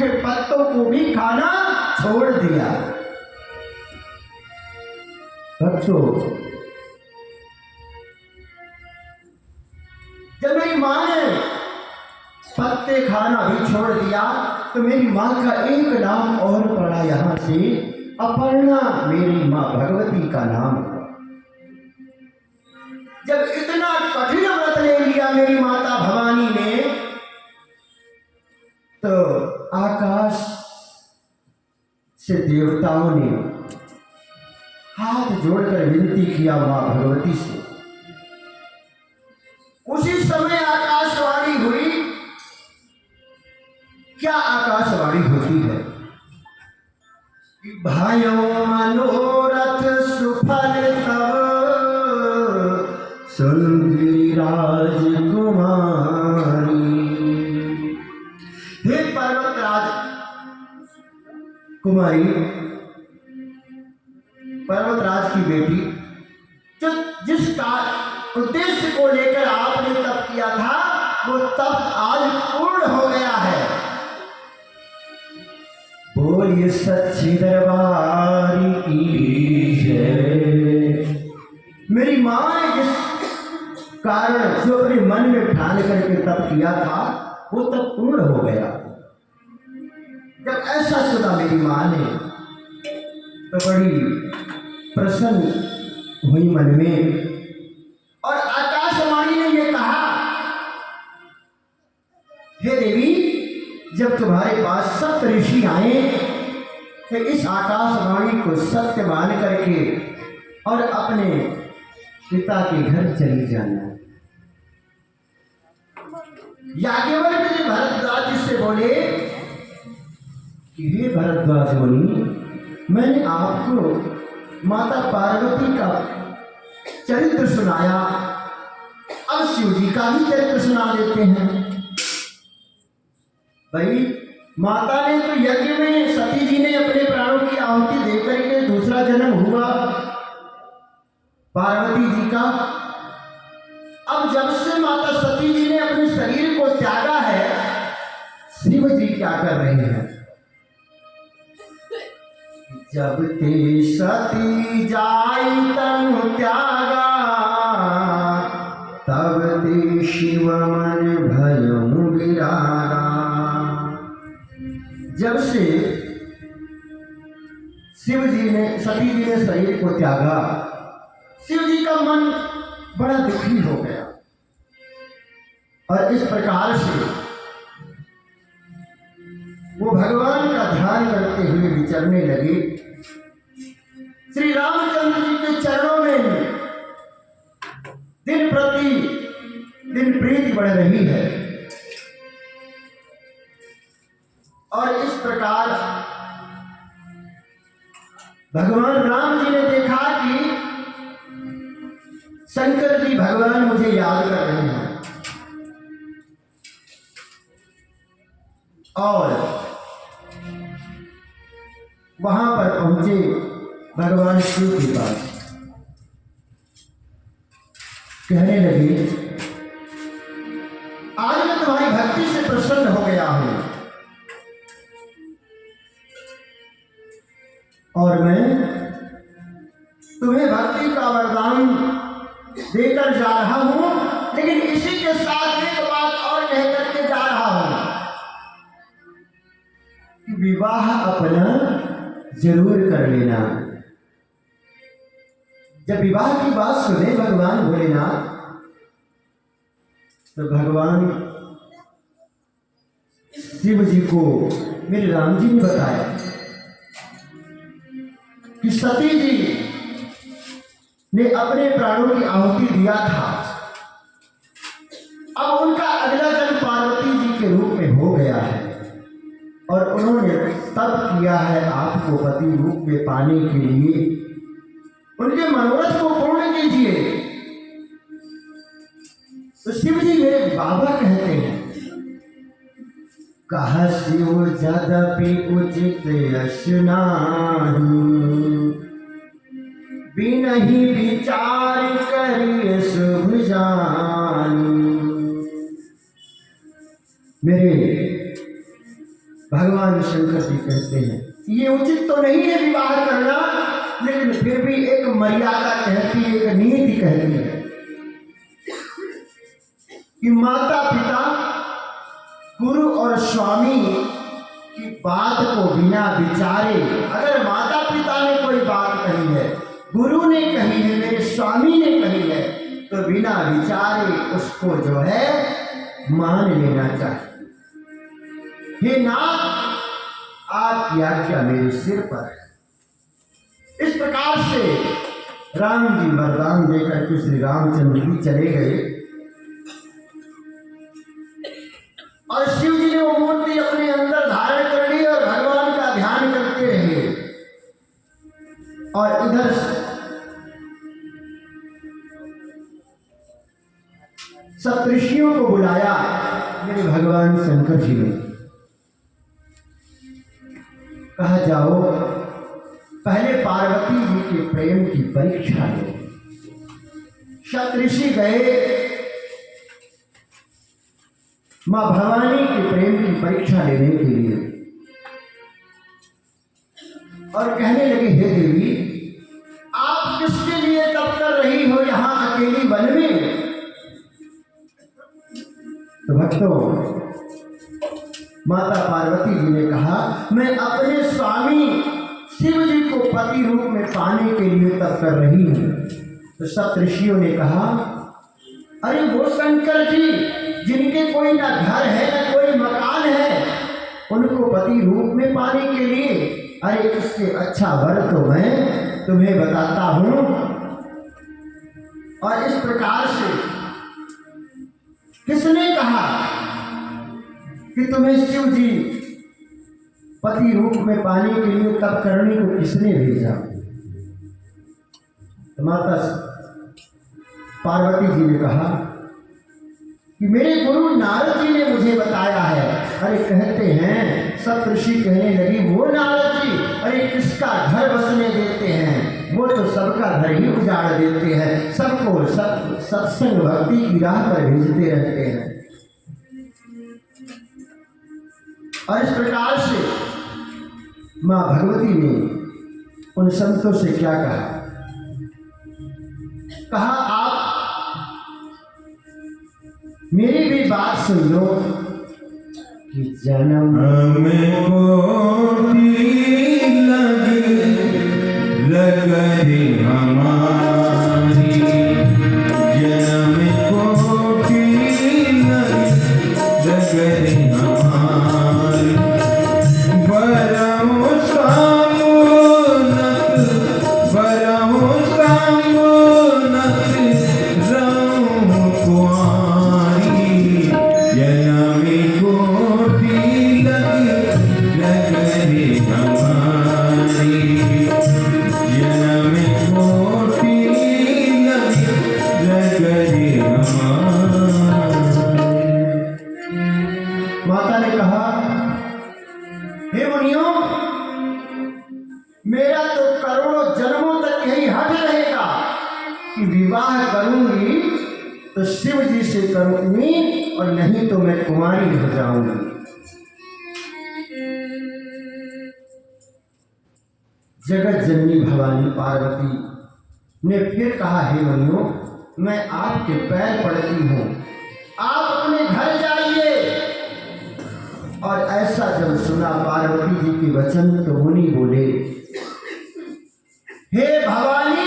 के पत्तों को भी खाना छोड़ दिया। बच्चों, जब मेरी माँ ने पत्ते खाना भी छोड़ दिया तो मेरी माँ का एक नाम और पड़ा, यहां से अपर्णा मेरी माँ भगवती का नाम हुआ। जब इतना कठिन व्रत ले लिया मेरी माता भवानी ने, तो आकाश से देवताओं ने हाथ जोड़कर विनती किया मां भगवती से। उसी समय आकाशवाणी हुई। क्या आकाशवाणी होती है? भाइयों मनोरथ सुफल तब सुंदरी राजकुमारी। हे पर्वतराज कुमारी, पर्वतराज की बेटी, जो जिसका उद्देश्य को लेकर आपने तप किया था वो तप आज पूर्ण हो गया है। बोलिए सच्ची दरबार की जय। मेरी मां ने जिस कारण जो अपने मन में ठान करके तप किया था वो तप पूर्ण हो गया। जब ऐसा सुना मेरी मां ने तो बड़ी प्रसन्न हुई मन में, और आकाशवाणी ने ये कहा, हे देवी, जब तुम्हारे पास सप्त ऋषि आए तो इस आकाशवाणी को सत्य मान करके और अपने पिता के घर चली जाना। याज्ञवल्क्य जी भरद्वाज जी से बोले कि हे भरद्वाज मुनि, मैंने आपको माता पार्वती का चरित्र सुनाया, अब शिव जी का भी चरित्र सुना देते हैं। भाई, माता ने तो यज्ञ में सती जी ने अपने प्राणों की आहुति देकर के दूसरा जन्म हुआ पार्वती जी का। अब जब से माता सती जी ने अपने शरीर को त्यागा है, शिव जी क्या कर रहे हैं? जब ते सती जाई तनु त्यागा, तब ते शिव मन भयउ विरागा। जब से शिव जी ने सती जी ने शरीर को त्यागा, शिव जी का मन बड़ा दुखी हो गया और इस प्रकार से वो भगवान का ध्यान करते हुए विचरने लगे। श्री रामचंद्र जी के चरणों में दिन प्रति दिन प्रीति बढ़ रही है, और इस प्रकार भगवान राम जी ने देखा कि शंकर जी भगवान मुझे याद कर रहे हैं, और वहां पर पहुंचे भगवान शिव के पास। कहने लगे, आज मैं तुम्हारी भक्ति से प्रसन्न हो गया हूं और मैं तुम्हें भक्ति का वरदान देकर जा रहा हूं, लेकिन इसी के साथ एक बात और कह करके जा रहा हूं कि विवाह अपना जरूर कर लेना। जब विवाह की बात सुने भगवान भोलेनाथ, तो भगवान शिव जी को मेरे राम जी ने बताया कि सती जी ने अपने प्राणों की आहुति दिया था, अब उनका अगला जन्म पार्वती जी के रूप में हो गया है और उन्होंने तप किया है आपको पति रूप में पाने के लिए। उनके मनोरथ को पूर्ण कीजिए। तो शिव जी मेरे बाबा कहते हैं, कहा शिव यद्यपि उचित यश नाहि, बिनहि विचार करिय शुभ जानि। मेरे भगवान शंकर जी कहते हैं ये उचित तो नहीं है विवाह करना, लेकिन फिर भी एक मर्यादा कहती है, एक नीति कहती है कि माता पिता, गुरु और स्वामी की बात को बिना विचारे, अगर माता पिता ने कोई बात कही है, गुरु ने कही है, मेरे स्वामी ने कही है, तो बिना विचारे उसको जो है मान लेना चाहिए। हे नाथ, आपकी आज्ञा मेरे सिर पर है। इस प्रकार से राम जी वरदान देकर के श्री रामचंद्र जी चले गए और शिव जी ने वो मूर्ति अपने अंदर धारण कर ली और भगवान का ध्यान करते रहे। और इधर सप्तऋषियों को बुलाया मेरे भगवान शंकर जी ने, कहा जाओ पहले पार्वती जी के प्रेम की परीक्षा लो। सप्तऋषि गए मां भवानी के प्रेम की परीक्षा लेने के लिए और कहने लगे, हे देवी, आप किसके लिए तप कर रही हो यहां अकेली वन में? तो भक्तों, माता पार्वती जी ने कहा, मैं अपने स्वामी शिव जी को पति रूप में पाने के लिए तप कर रही हूं। तो सप्तऋषियों ने कहा, अरे वो शंकर जी जिनके कोई ना घर है ना कोई मकान है, उनको पति रूप में पाने के लिए, अरे इससे अच्छा वर तो मैं तुम्हें बताता हूं। और इस प्रकार से किसने कहा कि तुम्हें शिव जी पति रूप में पाने के लिए तप करने को किसने भेजा? तो माता पार्वती जी ने कहा कि मेरे गुरु नारद जी ने मुझे बताया है। अरे कहते हैं, सप्तऋषि कहने लगी, वो नारद जी, अरे किसका घर बसने देते हैं, वो तो सबका घर ही उजाड़ देते हैं, सबको सत्संग भक्ति की राह पर भेजते रहते हैं। और इस प्रकार से मां भगवती ने उन संतों से क्या कहा, आप मेरी भी बात सुन लो कि जन्म में कोटि लगे हमारी, जन्म कोटि लगे हमारी, बरहु सामुनत रहु कुआरी, जन्म कोटि लगे हमारी, जन्म कोटि लगे हमारी। माता ने कहा, हे मुनियों, मेरा तो करोड़ों जन्मों तक यही हट रहेगा कि विवाह करूंगी तो शिव जी से करूंगी और नहीं तो मैं कुमारी हो जाऊंगी। जगत जननी भवानी पार्वती ने फिर कहा, हे मुनियों, मैं आपके पैर पड़ती हूं, आप अपने घर जाइए। और ऐसा जब सुना पार्वती जी के वचन तो मुनि बोले, हे भवानी,